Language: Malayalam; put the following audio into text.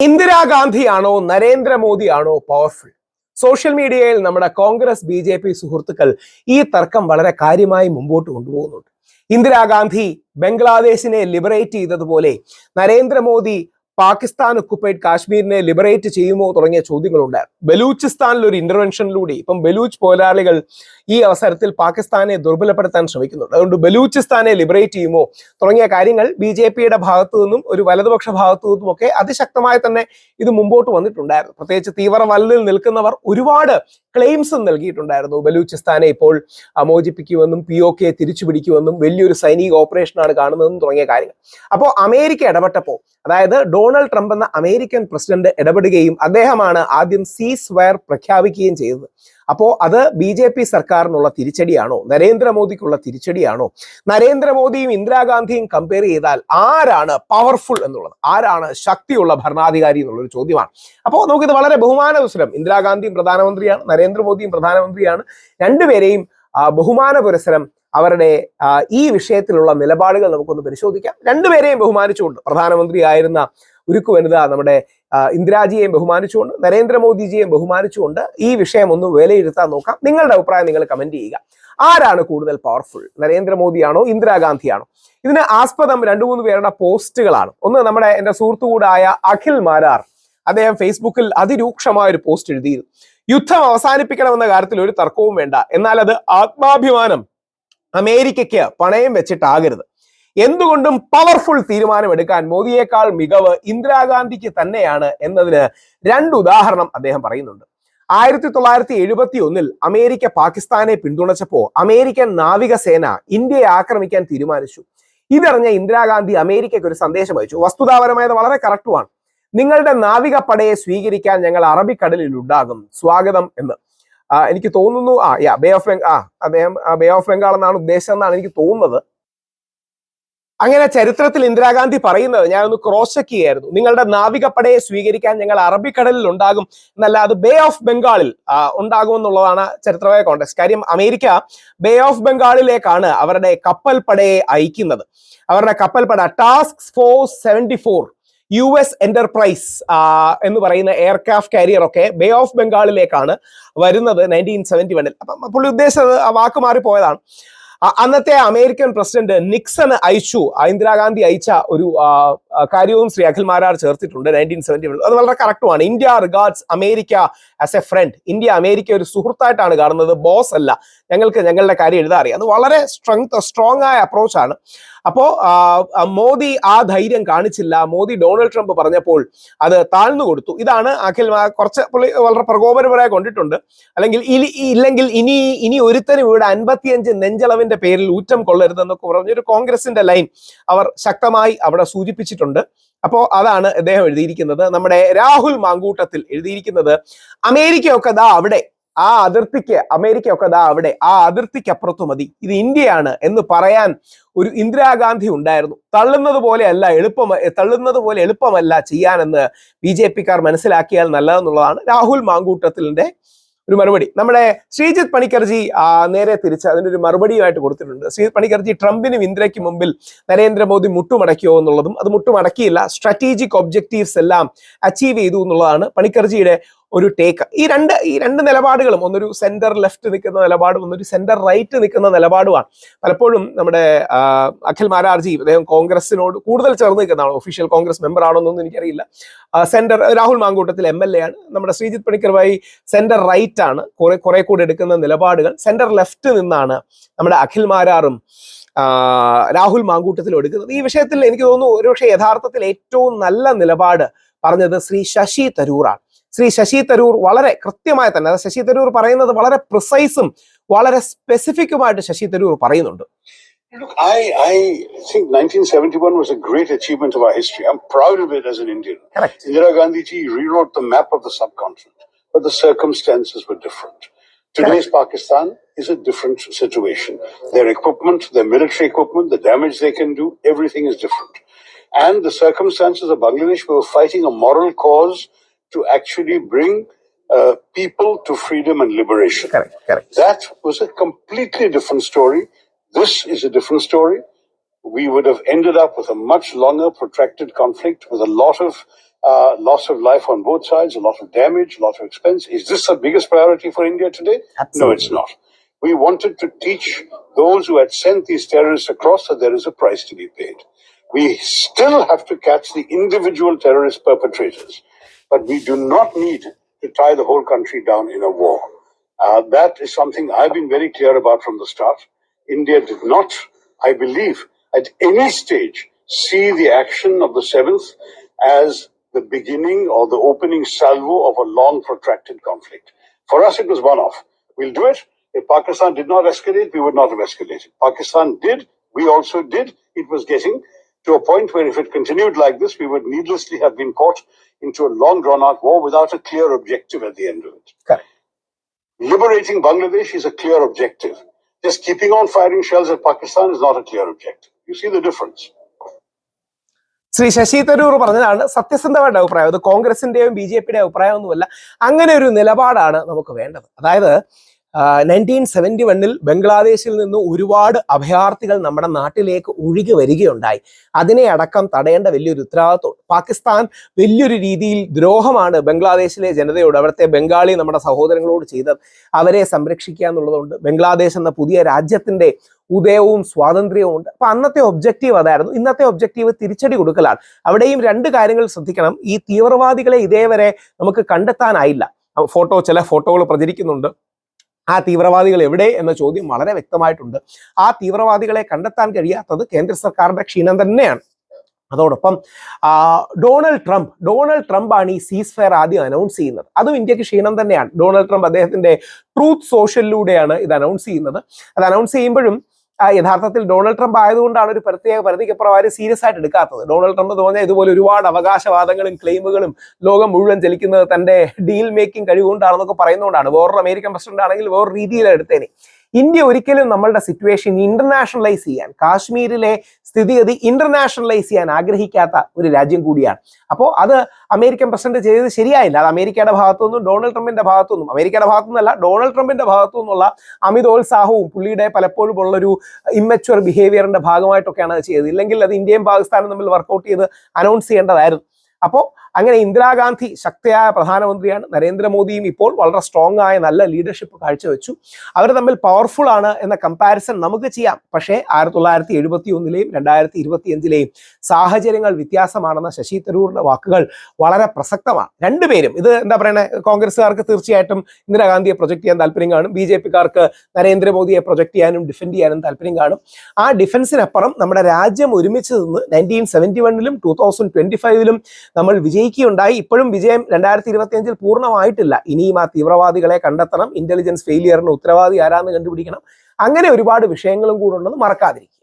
ഇന്ദിരാഗാന്ധിയാണോ നരേന്ദ്രമോദിയാണോ പവർഫുൾ? സോഷ്യൽ മീഡിയയിൽ നമ്മുടെ കോൺഗ്രസ് ബി.ജെ.പി. സുഹൃത്തുക്കൾ ഈ തർക്കം വളരെ കാര്യമായി മുമ്പോട്ട് കൊണ്ടുപോകുന്നുണ്ട്. ഇന്ദിരാഗാന്ധി ബംഗ്ലാദേശിനെ ലിബറേറ്റ് ചെയ്തതുപോലെ നരേന്ദ്രമോദി പാകിസ്ഥാൻ ഒക്കുപ്പൈഡ് കാശ്മീരിനെ ലിബറേറ്റ് ചെയ്യുമോ തുടങ്ങിയ ചോദ്യങ്ങളുണ്ടായിരുന്നു. ബലൂചിസ്ഥാനിൽ ഒരു ഇന്റർവെൻഷനിലൂടെ ഇപ്പം ബലൂച്ച് പോരാളികൾ ഈ അവസരത്തിൽ പാകിസ്ഥാനെ ദുർബലപ്പെടുത്താൻ ശ്രമിക്കുന്നുണ്ട്. അതുകൊണ്ട് ബലൂചിസ്ഥാനെ ലിബറേറ്റ് ചെയ്യുമോ തുടങ്ങിയ കാര്യങ്ങൾ ബി.ജെ.പിയുടെ ഭാഗത്തു നിന്നും ഒരു വലതുപക്ഷ ഭാഗത്തു നിന്നും ഒക്കെ അതിശക്തമായി തന്നെ ഇത് മുമ്പോട്ട് വന്നിട്ടുണ്ടായിരുന്നു. പ്രത്യേകിച്ച് തീവ്രവലയിൽ നിൽക്കുന്നവർ ഒരുപാട് ക്ലെയിംസും നൽകിയിട്ടുണ്ടായിരുന്നു. ബലൂചിസ്ഥാനെ ഇപ്പോൾ മോചിപ്പിക്കുമെന്നും POK തിരിച്ചു പിടിക്കുമെന്നും വലിയൊരു സൈനിക ഓപ്പറേഷനാണ് കാണുന്നതെന്നും തുടങ്ങിയ കാര്യങ്ങൾ. അപ്പോൾ അമേരിക്ക ഇടപെട്ടപ്പോൾ, അതായത് ഡൊണാൾഡ് ട്രംപ് എന്ന അമേരിക്കൻ പ്രസിഡന്റ് ഇടപെടുകയും അദ്ദേഹമാണ് ആദ്യം സീസ് ഫയർ പ്രഖ്യാപിക്കുകയും ചെയ്തത്. അപ്പോൾ അത് ബി.ജെ.പി. സർക്കാരിനുള്ള തിരിച്ചടിയാണോ, നരേന്ദ്രമോദിക്കുള്ള തിരിച്ചടിയാണോ? നരേന്ദ്രമോദിയും ഇന്ദിരാഗാന്ധിയും കമ്പയർ ചെയ്താൽ ആരാണ് പവർഫുൾ എന്നുള്ളത്, ആരാണ് ശക്തിയുള്ള ഭരണാധികാരി എന്നുള്ളൊരു ചോദ്യമാണ്. അപ്പോൾ നമുക്കിത് വളരെ ബഹുമാനപുരസരം, ഇന്ദിരാഗാന്ധിയും പ്രധാനമന്ത്രിയാണ്, നരേന്ദ്രമോദിയും പ്രധാനമന്ത്രിയാണ്, രണ്ടുപേരെയും ബഹുമാന പുരസരം അവരുടെ ഈ വിഷയത്തിലുള്ള നിലപാടുകൾ നമുക്കൊന്ന് പരിശോധിക്കാം. രണ്ടുപേരെയും ബഹുമാനിച്ചുകൊണ്ട്, പ്രധാനമന്ത്രി ആയിരുന്ന ഉരുക്കു വനിത നമ്മുടെ ഇന്ദിരാജിയെയും ബഹുമാനിച്ചുകൊണ്ട്, നരേന്ദ്രമോദിജിയെയും ബഹുമാനിച്ചുകൊണ്ട് ഈ വിഷയം ഒന്ന് വിലയിരുത്താൻ നോക്കാം. നിങ്ങളുടെ അഭിപ്രായം നിങ്ങൾ കമന്റ് ചെയ്യുക. ആരാണ് കൂടുതൽ പവർഫുൾ, നരേന്ദ്രമോദിയാണോ ഇന്ദിരാഗാന്ധിയാണോ? ഇതിന് ആസ്പദം 2-3 പേരുടെ പോസ്റ്റുകളാണ്. ഒന്ന് നമ്മുടെ എൻ്റെ സുഹൃത്തുകൂടായ അഖിൽ മാരാർ, അദ്ദേഹം ഫേസ്ബുക്കിൽ അതിരൂക്ഷമായ ഒരു പോസ്റ്റ് എഴുതിയിരുന്നു. യുദ്ധം അവസാനിപ്പിക്കണമെന്ന കാര്യത്തിൽ ഒരു തർക്കവും വേണ്ട, എന്നാൽ അത് ആത്മാഭിമാനം അമേരിക്കയ്ക്ക് പണയം വെച്ചിട്ടാകരുത്. എന്തുകൊണ്ടും പവർഫുൾ തീരുമാനമെടുക്കാൻ മോദിയേക്കാൾ മികവ് ഇന്ദിരാഗാന്ധിക്ക് തന്നെയാണ് എന്നതിന് 2 ഉദാഹരണം അദ്ദേഹം പറയുന്നുണ്ട്. 1971 അമേരിക്ക പാകിസ്ഥാനെ പിന്തുണച്ചപ്പോൾ അമേരിക്കൻ നാവികസേന ഇന്ത്യയെ ആക്രമിക്കാൻ തീരുമാനിച്ചു. ഇതറിഞ്ഞ ഇന്ദിരാഗാന്ധി അമേരിക്കയ്ക്ക് ഒരു സന്ദേശം അയച്ചു. വസ്തുതാപരമായത് വളരെ കറക്റ്റുമാണ്. നിങ്ങളുടെ നാവികപ്പടയെ സ്വീകരിക്കാൻ ഞങ്ങൾ അറബിക്കടലിൽ ഉണ്ടാകും, സ്വാഗതം എന്ന്. എനിക്ക് തോന്നുന്നു അദ്ദേഹം ബേ ഓഫ് ബംഗാൾ എന്നാണ് ഉദ്ദേശിച്ചതെന്നാണ് എനിക്ക് തോന്നുന്നത്. അങ്ങനെ ചരിത്രത്തിൽ ഇന്ദിരാഗാന്ധി പറയുന്നത് ഞാനൊന്ന് ക്രോസ് ചെക്ക് ചെയ്യായിരുന്നു. നിങ്ങളുടെ നാവികപ്പടയെ സ്വീകരിക്കാൻ ഞങ്ങൾ അറബിക്കടലിൽ ഉണ്ടാകും എന്നല്ല, അത് ബേ ഓഫ് ബംഗാളിൽ ഉണ്ടാകുമെന്നുള്ളതാണ് ചരിത്രമായ കോണ്ടെക്സ്റ്റ്. കാര്യം അമേരിക്ക ബേ ഓഫ് ബംഗാളിലേക്കാണ് അവരുടെ കപ്പൽപ്പടയെ അയക്കുന്നത്. അവരുടെ കപ്പൽപ്പട ടാസ്ക് ഫോഴ്സ് 74 US എന്റർപ്രൈസ് എന്ന് പറയുന്ന എയർക്രാഫ്റ്റ് കാരിയർ ഒക്കെ ബേ ഓഫ് ബംഗാളിലേക്കാണ് വരുന്നത് 1971. അപ്പം പുള്ളി ഉദ്ദേശിച്ചത് ആ വാക്ക് മാറിപ്പോയതാണ്. അന്നത്തെ അമേരിക്കൻ പ്രസിഡന്റ് നിക്സൺ അയച്ചു, ഇന്ദിരാഗാന്ധി അയച്ച ഒരു കാര്യവും ശ്രീ അഖിൽ മാരാർ ചേർത്തിട്ടുണ്ട് 1971. അത് വളരെ കറക്റ്റുമാണ്. India regards America as a friend. India America ഒരു സുഹൃത്തായിട്ടാണ് കാണുന്നത്, ബോസ് അല്ല. ഞങ്ങൾക്ക് ഞങ്ങളുടെ കാര്യം എഴുതാൻ അറിയാം. അത് വളരെ സ്ട്രോങ് ആയ അപ്രോച്ചാണ്. അപ്പോ മോദി ആ ധൈര്യം കാണിച്ചില്ല. മോദി ഡൊണാൾഡ് ട്രംപ് പറഞ്ഞപ്പോൾ അത് താഴ്ന്നു കൊടുത്തു. ഇതാണ് അഖിൽ കുറച്ച് പുള്ളി വളരെ പ്രകോപനപരമായി കൊണ്ടിട്ടുണ്ട്. ഇല്ലെങ്കിൽ ഇനി ഒരുത്തനും ഇവിടെ 55 നെഞ്ചളവിന്റെ പേരിൽ ഊറ്റം കൊള്ളരുതെന്നൊക്കെ പറഞ്ഞൊരു കോൺഗ്രസിന്റെ ലൈൻ അവർ ശക്തമായി അവിടെ സൂചിപ്പിച്ചിട്ടുണ്ട്. അപ്പോ അതാണ് അദ്ദേഹം എഴുതിയിരിക്കുന്നത്. നമ്മുടെ രാഹുൽ മാങ്കൂട്ടത്തിൽ എഴുതിയിരിക്കുന്നത് അമേരിക്കയൊക്കെ ദാ അവിടെ, ആ അതിർത്തിക്ക് അമേരിക്കയൊക്കെ ദാ അവിടെ, ആ അതിർത്തിക്കപ്പുറത്തു മതി, ഇത് ഇന്ത്യയാണ് എന്ന് പറയാൻ ഒരു ഇന്ദിരാഗാന്ധി ഉണ്ടായിരുന്നു. തള്ളുന്നത് പോലെ എളുപ്പമല്ല ചെയ്യാനെന്ന് BJP-ക്കാർ മനസ്സിലാക്കിയാൽ നല്ലതെന്നുള്ളതാണ് രാഹുൽ മാങ്കൂട്ടത്തിലിന്റെ ഒരു മറുപടി. നമ്മുടെ ശ്രീജിത്ത് പണിക്കർജി നേരെ തിരിച്ച് അതിനൊരു മറുപടിയുമായിട്ട് കൊടുത്തിട്ടുണ്ട്. ശ്രീജിത്ത് പണിക്കർജി ട്രംപിനും ഇന്ത്യയ്ക്ക് മുമ്പിൽ നരേന്ദ്രമോദി മുട്ടുമടക്കിയോ എന്നുള്ളതും, അത് മുട്ടുമടക്കിയില്ല, സ്ട്രാറ്റജിക് ഒബ്ജക്റ്റീവ്സ് എല്ലാം അച്ചീവ് ചെയ്തു എന്നുള്ളതാണ് പണിക്കർജിയുടെ ഒരു ടേക്ക്. ഈ രണ്ട് നിലപാടുകളും, ഒന്നൊരു സെന്റർ ലെഫ്റ്റ് നിൽക്കുന്ന നിലപാടും ഒന്നൊരു സെന്റർ റൈറ്റ് നിൽക്കുന്ന നിലപാടുമാണ്. പലപ്പോഴും നമ്മുടെ അഖിൽ മാരാർജി, അദ്ദേഹം കോൺഗ്രസിനോട് കൂടുതൽ ചേർന്ന് നിൽക്കുന്നതാണ്. ഒഫീഷ്യൽ കോൺഗ്രസ് മെമ്പർ ആണോ എന്നൊന്നും എനിക്കറിയില്ല. സെന്റർ രാഹുൽ മാങ്കൂട്ടത്തിൽ MLA ആണ്. നമ്മുടെ ശ്രീജിത്ത് പണിക്കർഭായി സെന്റർ റൈറ്റ് ആണ്. കുറെ കൂടെ എടുക്കുന്ന നിലപാടുകൾ സെന്റർ ലെഫ്റ്റ് നിന്നാണ് നമ്മുടെ അഖിൽ മാരാറും രാഹുൽ മാങ്കൂട്ടത്തിലും എടുക്കുന്നത്. ഈ വിഷയത്തിൽ എനിക്ക് തോന്നുന്നു ഒരുപക്ഷെ യഥാർത്ഥത്തിൽ ഏറ്റവും നല്ല നിലപാട് പറഞ്ഞത് ശ്രീ ശശി തരൂറാണ്. ശ്രീ ശശി തരൂർ വളരെ കൃത്യമായി തന്നെ, ശശി തരൂർ പറയുന്നത് വളരെ പ്രിസൈസും വളരെ സ്പെസിഫിക്കുമായിട്ട് ശശി തരൂർ പറയുന്നുണ്ട്. Look, I think 1971 was a great achievement of our history. I'm proud of it as an Indian. Correct. Indira Gandhi ji rewrote the map of the subcontinent, but the circumstances were different. Today's Correct. Pakistan is a different situation. Their equipment, their military equipment, the damage they can do, everything is different. And the circumstances of Bangladesh, we were fighting a moral cause to actually bring people to freedom and liberation. Correct. That was a completely different story. This is a different story. We would have ended up with a much longer, protracted conflict with a lot of loss of life on both sides, a lot of damage, a lot of expense. Is this the biggest priority for India today? Absolutely. No, it's not. We wanted to teach those who had sent these terrorists across that there is a price to be paid. We still have to catch the individual terrorist perpetrators, but we do not need to tie the whole country down in a war. That is something I've been very clear about from the start. India did not, I believe, at any stage see the action of the 7th as the beginning or the opening salvo of a long protracted conflict. For us, it was one-off. We'll do it. If Pakistan did not escalate, we would not have escalated. Pakistan did. We also did. It was getting to a point where if it continued like this, we would needlessly have been caught into a long drawn-out war without a clear objective at the end of it. Correct. Liberating Bangladesh is a clear objective. Just keeping on firing shells at Pakistan is not a clear objective. You see the difference. Shri Sasi Tharoor പറഞ്ഞതാണ് സത്യസന്ധമായിട്ട് അഭിപ്രായം. അത് കോൺഗ്രസിന്റെയും BJPയുടെയും അഭിപ്രായമൊന്നുമല്ല. അങ്ങനെ ഒരു നിലപാടാണ് നമുക്ക് വേണ്ടത്. അതായത് 1971 ബംഗ്ലാദേശിൽ നിന്ന് ഒരുപാട് അഭയാർത്ഥികൾ നമ്മുടെ നാട്ടിലേക്ക് ഒഴുകി വരികയുണ്ടായി. അതിനെ അടക്കം തടയേണ്ട വലിയൊരു ഉത്തരവാദിത്വം. പാകിസ്ഥാൻ വലിയൊരു രീതിയിൽ ദ്രോഹമാണ് ബംഗ്ലാദേശിലെ ജനതയോട്, അവിടുത്തെ ബംഗാളി നമ്മുടെ സഹോദരങ്ങളോട് ചെയ്തത്. അവരെ സംരക്ഷിക്കുക എന്നുള്ളതുകൊണ്ട് ബംഗ്ലാദേശ് എന്ന പുതിയ രാജ്യത്തിന്റെ ഉദയവും സ്വാതന്ത്ര്യവും ഉണ്ട്. അപ്പൊ അന്നത്തെ ഒബ്ജക്റ്റീവ് അതായിരുന്നു. ഇന്നത്തെ ഒബ്ജക്റ്റീവ് തിരിച്ചടി കൊടുക്കലാണ്. അവിടെയും രണ്ട് കാര്യങ്ങൾ ശ്രദ്ധിക്കണം. ഈ തീവ്രവാദികളെ ഇതേവരെ നമുക്ക് കണ്ടെത്താനായില്ല. ചില ഫോട്ടോകൾ പ്രചരിക്കുന്നുണ്ട്. ആ തീവ്രവാദികൾ എവിടെ എന്ന ചോദ്യം വളരെ വ്യക്തമായിട്ടുണ്ട്. ആ തീവ്രവാദികളെ കണ്ടെത്താൻ കഴിയാത്തത് കേന്ദ്ര സർക്കാരിന്റെ ക്ഷീണം തന്നെയാണ്. അതോടൊപ്പം ഡൊണാൾഡ് ട്രംപ് ആണ് ഈ സീസ് ഫയർ ആദ്യം അനൗൺസ് ചെയ്യുന്നത്. അതും ഇന്ത്യക്ക് ക്ഷീണം തന്നെയാണ്. ഡൊണാൾഡ് ട്രംപ് അദ്ദേഹത്തിന്റെ ട്രൂത്ത് സോഷ്യലിലൂടെയാണ് ഇത് അനൗൺസ് ചെയ്യുന്നത്. അത് അനൗൺസ് ചെയ്യുമ്പോഴും യഥാർത്ഥത്തിൽ ഡൊണാൾഡ് ട്രംപ് ആയതുകൊണ്ടാണ് ഒരു പ്രത്യേക പരിധിക്കപ്പുറം സീരിയസ് ആയിട്ട് എടുക്കാത്തത്. ഡൊണാൾഡ് ട്രംപ് എന്ന് പറഞ്ഞാൽ ഇതുപോലെ ഒരുപാട് അവകാശവാദങ്ങളും ക്ലെയിമുകളും ലോകം മുഴുവൻ ചലിക്കുന്നത് തന്റെ ഡീൽ മേക്കിംഗ് കഴിവുകൊണ്ടാണെന്നൊക്കെ പറയുന്നതുകൊണ്ടാണ്. വേറൊരു അമേരിക്കൻ പ്രസിഡന്റ് ആണെങ്കിൽ വേറൊരു രീതിയിലാണ് എടുത്തേനെ. ഇന്ത്യ ഒരിക്കലും നമ്മളുടെ സിറ്റുവേഷൻ ഇന്റർനാഷണലൈസ് ചെയ്യാൻ, കാശ്മീരിലെ സ്ഥിതിഗതി ഇന്റർനാഷണലൈസ് ചെയ്യാൻ ആഗ്രഹിക്കാത്ത ഒരു രാജ്യം കൂടിയാണ്. അപ്പോൾ അത് അമേരിക്കൻ പ്രസിഡന്റ് ചെയ്തത് ശരിയായില്ല. അത് അമേരിക്കയുടെ ഭാഗത്തുനിന്നും ഡൊണാൾഡ് ട്രംപിന്റെ ഭാഗത്തുനിന്നും, അമേരിക്കയുടെ ഭാഗത്തുനിന്നല്ല ഡൊണാൾഡ് ട്രംപിന്റെ ഭാഗത്തുനിന്നുള്ള അമിതോത്സാഹവും പുള്ളിയുടെ പലപ്പോഴും ഉള്ളൊരു ഇമ്മച്വർ ബിഹേവിയറിന്റെ ഭാഗമായിട്ടൊക്കെയാണ് അത് ചെയ്തത്. ഇല്ലെങ്കിൽ അത് ഇന്ത്യയും പാകിസ്ഥാനും തമ്മിൽ വർക്കൗട്ട് ചെയ്ത് അനൗൺസ് ചെയ്യേണ്ടതായിരുന്നു. അപ്പോൾ അങ്ങനെ ഇന്ദിരാഗാന്ധി ശക്തയായ പ്രധാനമന്ത്രിയാണ്. നരേന്ദ്രമോദിയും ഇപ്പോൾ വളരെ സ്ട്രോങ് ആയ നല്ല ലീഡർഷിപ്പ് കാഴ്ചവെച്ചു. അവർ തമ്മിൽ പവർഫുൾ ആണ് എന്ന കമ്പാരിസൺ നമുക്ക് ചെയ്യാം. പക്ഷേ 1971-ലെയും 2025-ലെയും സാഹചര്യങ്ങൾ വ്യത്യാസമാണെന്ന ശശി തരൂരിന്റെ വാക്കുകൾ വളരെ പ്രസക്തമാണ്. രണ്ടുപേരും ഇത് എന്താ പറയുന്നത്, കോൺഗ്രസ്സുകാർക്ക് തീർച്ചയായിട്ടും ഇന്ദിരാഗാന്ധിയെ പ്രൊജക്ട് ചെയ്യാൻ താല്പര്യം കാണും. BJPക്കാർക്ക് നരേന്ദ്രമോദിയെ പ്രൊജക്ട് ചെയ്യാനും ഡിഫെൻഡ് ചെയ്യാനും താല്പര്യം കാണും. ആ ഡിഫൻസിനപ്പുറം നമ്മുടെ രാജ്യം ഒരുമിച്ച് നിന്ന് 1971-ലും 2025-ലും നമ്മൾ വിജയിക്കുകയുണ്ടായി. ഇപ്പോഴും വിജയം 2025-ൽ പൂർണ്ണമായിട്ടില്ല. ഇനിയും ആ തീവ്രവാദികളെ കണ്ടെത്തണം. ഇന്റലിജൻസ് ഫെയിലിയറിന് ഉത്തരവാദി ആരാന്ന് കണ്ടുപിടിക്കണം. അങ്ങനെ ഒരുപാട് വിഷയങ്ങളും കൂടെ ഉണ്ടെന്ന് മറക്കാതിരിക്കും.